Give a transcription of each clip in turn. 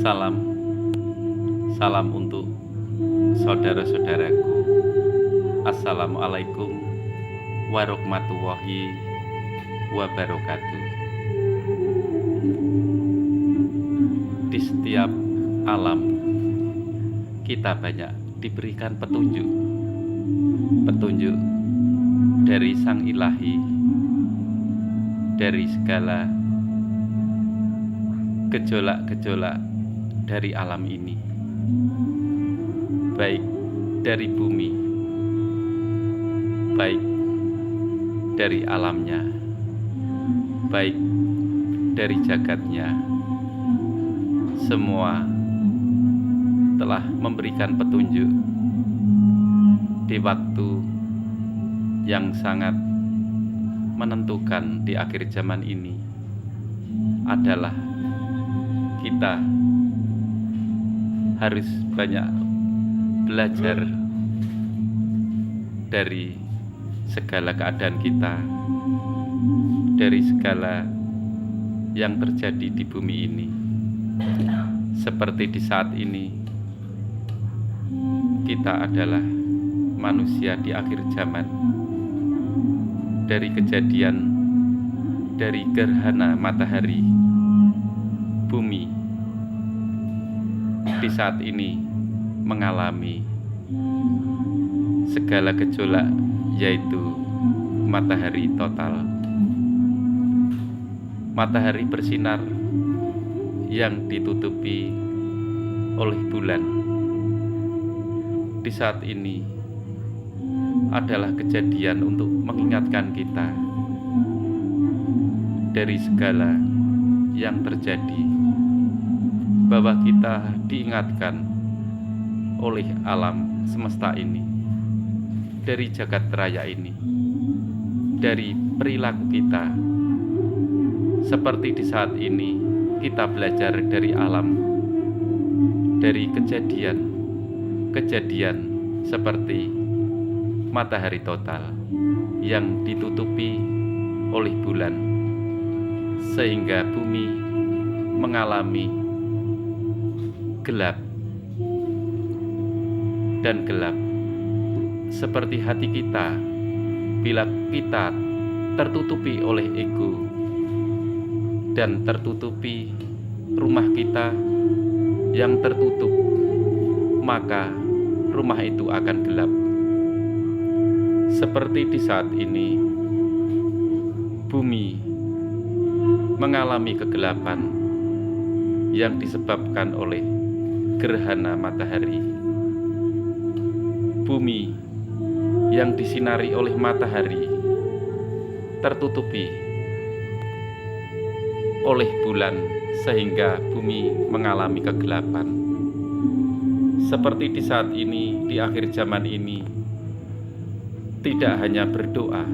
Salam, salam untuk saudara-saudaraku. Assalamualaikum warahmatullahi wabarakatuh. Di setiap alam kita banyak diberikan petunjuk dari Sang Ilahi, dari segala gejolak-gejolak dari alam ini, baik dari bumi, baik dari alamnya, baik dari jagatnya. Semua telah memberikan petunjuk di waktu yang sangat menentukan di akhir zaman ini adalah kita harus banyak belajar dari segala keadaan kita, dari segala yang terjadi di bumi ini. Seperti di saat ini, kita adalah manusia di akhir zaman. Dari kejadian, dari gerhana matahari, bumi di saat ini mengalami segala gejolak, yaitu matahari total. Matahari bersinar yang ditutupi oleh bulan di saat ini adalah kejadian untuk mengingatkan kita dari segala yang terjadi, bahwa kita diingatkan oleh alam semesta ini, dari jagat raya ini, dari perilaku kita. Seperti di saat ini kita belajar dari alam, dari kejadian seperti matahari total yang ditutupi oleh bulan, sehingga bumi mengalami gelap, dan gelap seperti hati kita bila kita tertutupi oleh ego dan tertutupi rumah kita yang tertutup, maka rumah itu akan gelap. Seperti di saat ini bumi mengalami kegelapan yang disebabkan oleh gerhana matahari. Bumi yang disinari oleh matahari tertutupi oleh bulan, sehingga bumi mengalami kegelapan. Seperti di saat ini, di akhir zaman ini, tidak hanya berdoa,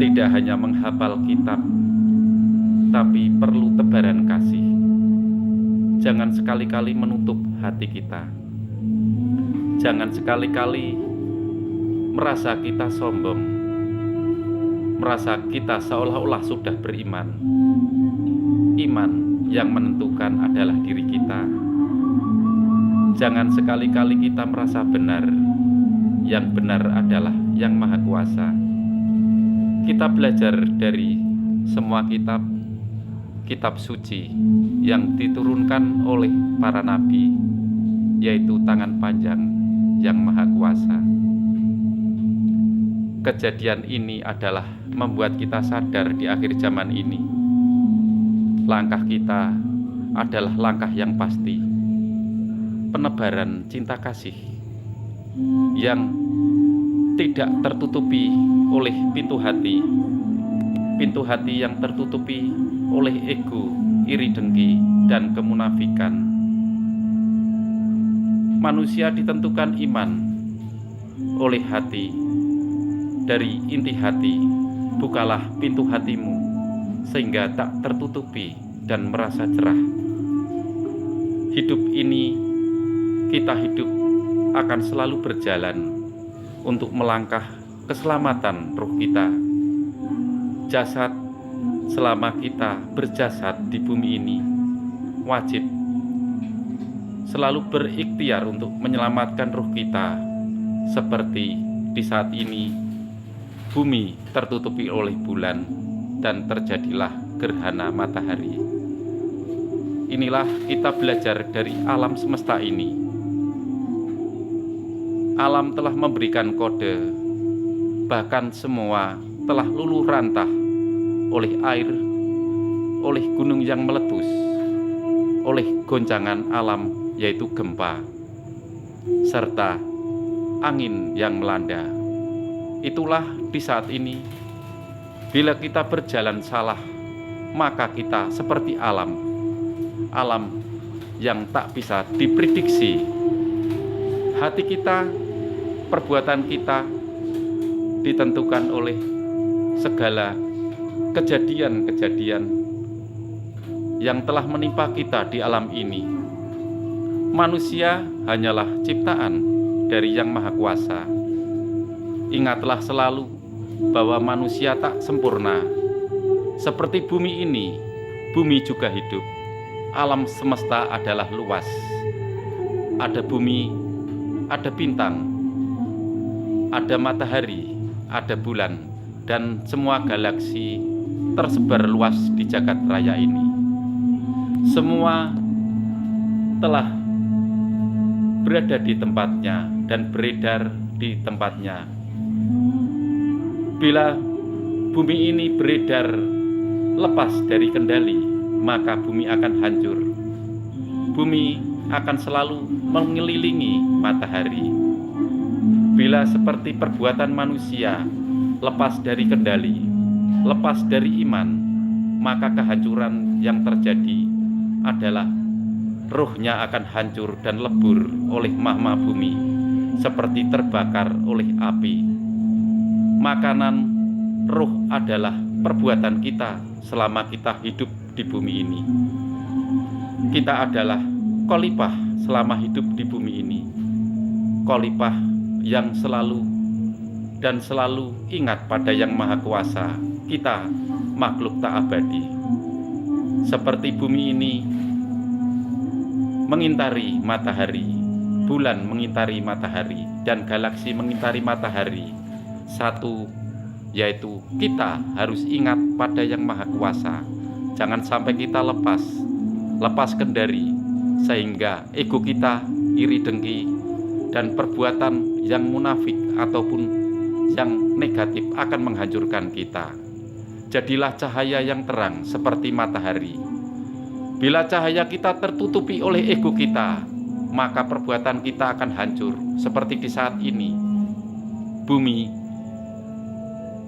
tidak hanya menghafal kitab, tapi perlu tebaran kasih. Jangan sekali-kali menutup hati kita. Jangan sekali-kali merasa kita sombong, merasa kita seolah-olah sudah beriman. Iman yang menentukan adalah diri kita. Jangan sekali-kali kita merasa benar. Yang benar adalah Yang Maha Kuasa. Kita belajar dari semua kitab suci yang diturunkan oleh para nabi, yaitu tangan panjang Yang Maha Kuasa. Kejadian ini adalah membuat kita sadar di akhir zaman ini, langkah kita adalah langkah yang pasti, penebaran cinta kasih yang tidak tertutupi oleh pintu hati yang tertutupi oleh ego, iri dengki, dan kemunafikan. Manusia ditentukan iman oleh hati. Dari inti hati, bukalah pintu hatimu sehingga tak tertutupi dan merasa cerah. Hidup ini kita hidup akan selalu berjalan untuk melangkah keselamatan roh kita. Jasad, selama kita berjasad di bumi ini, wajib selalu berikhtiar untuk menyelamatkan ruh kita, seperti di saat ini bumi tertutupi oleh bulan dan terjadilah gerhana matahari. Inilah kita belajar dari alam semesta ini. Alam telah memberikan kode, bahkan semua telah luluh rantah oleh air, oleh gunung yang meletus, oleh goncangan alam yaitu gempa, serta angin yang melanda. Itulah di saat ini, bila kita berjalan salah, maka kita seperti alam yang tak bisa diprediksi. Hati kita, perbuatan kita ditentukan oleh segala kejadian-kejadian yang telah menimpa kita di alam ini. Manusia hanyalah ciptaan dari Yang Maha Kuasa. Ingatlah selalu bahwa manusia tak sempurna. Seperti bumi ini, bumi juga hidup. Alam semesta adalah luas. Ada bumi, ada bintang, ada matahari, ada bulan, dan semua galaksi tersebar luas di jagat raya ini. Semua telah berada di tempatnya dan beredar di tempatnya. Bila bumi ini beredar lepas dari kendali, maka bumi akan hancur. Bumi akan selalu mengelilingi matahari. Bila seperti perbuatan manusia lepas dari kendali, lepas dari iman, maka kehancuran yang terjadi adalah ruhnya akan hancur dan lebur oleh mahma bumi, seperti terbakar oleh api. Makanan ruh adalah perbuatan kita selama kita hidup di bumi ini. Kita adalah khalifah selama hidup di bumi ini. Khalifah yang selalu ingat pada Yang Maha Kuasa. Kita makhluk tak abadi. Seperti bumi ini mengintari matahari, bulan mengintari matahari, dan galaksi mengintari matahari. Satu, yaitu kita harus ingat pada Yang Maha Kuasa. Jangan sampai kita lepas kendari, sehingga ego kita, iri dengki, dan perbuatan yang munafik ataupun yang negatif akan menghancurkan kita. Jadilah cahaya yang terang seperti matahari. Bila cahaya kita tertutupi oleh ego kita, maka perbuatan kita akan hancur. Seperti di saat ini, bumi,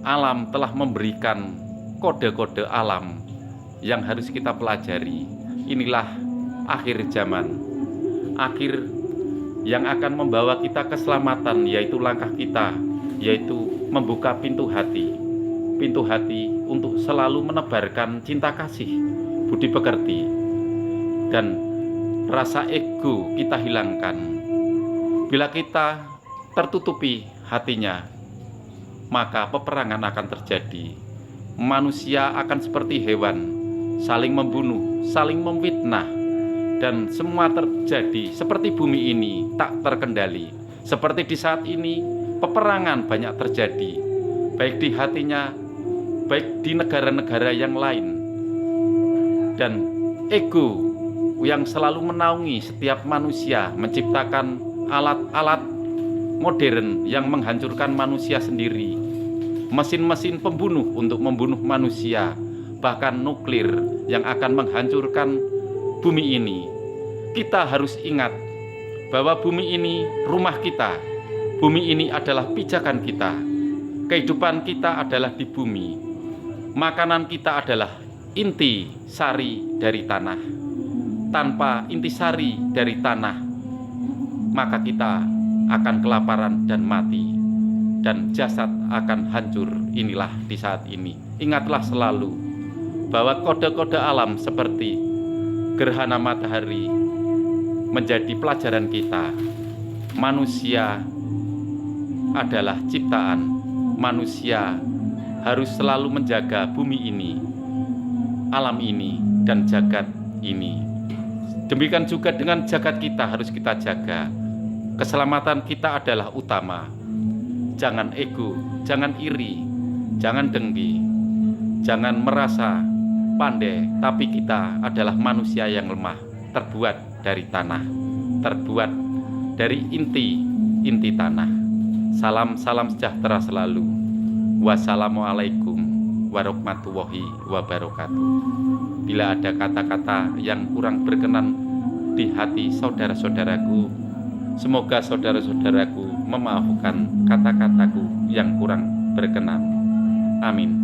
alam telah memberikan kode-kode alam yang harus kita pelajari. Inilah akhir zaman, akhir yang akan membawa kita keselamatan, yaitu langkah kita, yaitu membuka pintu hati untuk selalu menebarkan cinta kasih, budi pekerti, dan rasa ego kita hilangkan. Bila kita tertutupi hatinya, maka peperangan akan terjadi. Manusia akan seperti hewan, saling membunuh, saling memfitnah, dan semua terjadi seperti bumi ini tak terkendali. Seperti di saat ini, peperangan banyak terjadi, baik di hatinya, baik di negara-negara yang lain. Dan ego yang selalu menaungi setiap manusia menciptakan alat-alat modern yang menghancurkan manusia sendiri, mesin-mesin pembunuh untuk membunuh manusia, bahkan nuklir yang akan menghancurkan bumi ini. Kita harus ingat bahwa bumi ini rumah kita, bumi ini adalah pijakan kita, kehidupan kita adalah di bumi, makanan kita adalah inti sari dari tanah. Tanpa inti sari dari tanah, maka kita akan kelaparan dan mati, dan jasad akan hancur. Inilah di saat ini. Ingatlah selalu bahwa kode-kode alam seperti gerhana matahari menjadi pelajaran kita. Manusia adalah ciptaan. Manusia harus selalu menjaga bumi ini, alam ini, dan jagat ini. Demikian juga dengan jagat kita harus kita jaga. Keselamatan kita adalah utama. Jangan ego, jangan iri, jangan dengki, jangan merasa pandai, tapi kita adalah manusia yang lemah, terbuat dari tanah, terbuat dari inti tanah. Salam sejahtera selalu. Wassalamualaikum warahmatullahi wabarakatuh. Bila ada kata-kata yang kurang berkenan di hati saudara-saudaraku, semoga saudara-saudaraku memaafkan kata-kataku yang kurang berkenan. Amin.